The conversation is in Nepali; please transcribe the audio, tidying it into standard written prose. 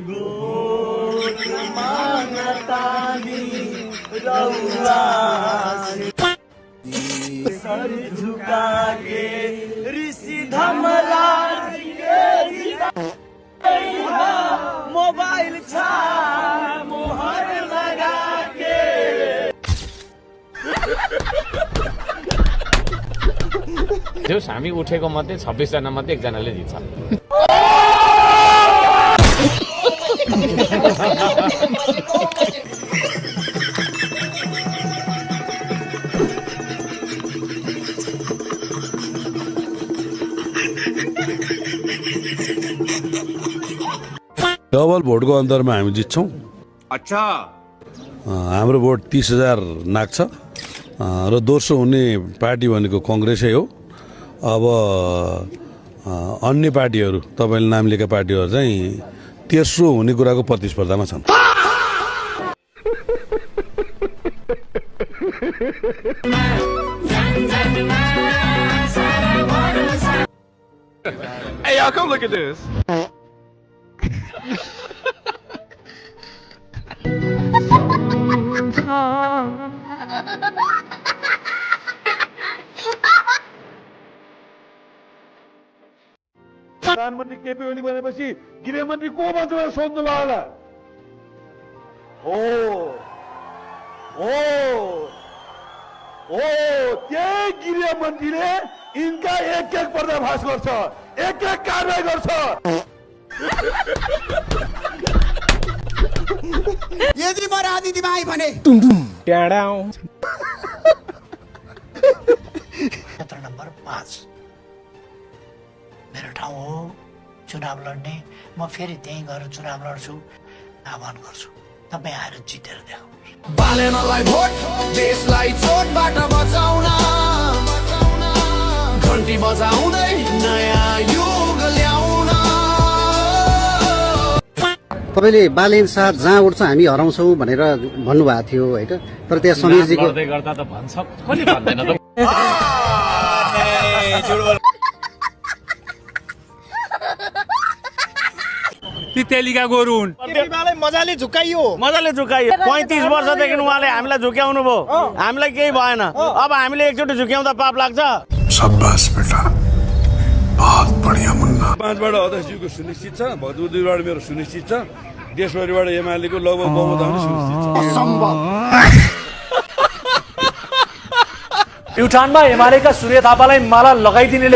गोद मांगतानी रउआ सर झुका के ऋषि धमराज के मोबाइल छा मोहर लगा के हामी उठेको मध्ये 26 जना मध्ये एकजनाले जित्छ। डबल भोटको अन्तरमा हामी जित्छौँ। अच्छा, हाम्रो भोट 30,000 नाग्छ र दोस्रो हुने पार्टी भनेको कङ्ग्रेसै हो। अब अन्य पार्टीहरू तपाईँले नाम लिएका पार्टीहरू चाहिँ तेस्रो हुने कुराको प्रतिस्पर्धामा छन्। hey y'all, come look at this. प्रधानमन्त्री केपी ओली बनेपछि गृहमन्त्री को भन्छ भनेर सोध्नु भयो होला। त्यही गृहमन्त्रीले यिनका एक पर्दाफास गर्छ, एक कारवाही गर्छ। यदि म राजनीतिमा आए भने क्षेत्र नम्बर 5 मेरो ठाउँ हो। चुनाव लड्ने म फेरि त्यही गएर चुनाव लड्छु, आह्वान गर्छु। तपाईँ आएर जितेर देखाउनु। बालेनलाई भोट देशलाई चोटबाट बचाउन, घन्टी बजाउँदै नयाँ युग ल्याउन। तपाईले बालेन साथ जहाँ उठ्छ हामी हराउँछौँ भनेर भन्नुभएको थियो होइन, तर त्यहाँ समीरजीको गर्दा त भन्छ कहिले भन्दैन त। तेलिका गोरु हुन्। मजाले झुकाइयो 35 वर्षदेखि उहाँले हामीलाई झुक्याउनु भयो, हामीलाई केही भएन। अब हामीले एकचोटि झुक्याउँदा पाप लाग्छ। शाबाश बेटा, बहुत बढिया मुन्ना। 5बाट अध्यक्षजीको सुनिश्चित छ, भदुदीबाट मेरो सुनिश्चित छ, देशभरिबाट एमालेको लगभग बहुमत आउने सुनिश्चित छ। प्युठानमा एमालेका सूर्य थापालाई माला लगाइदिनेले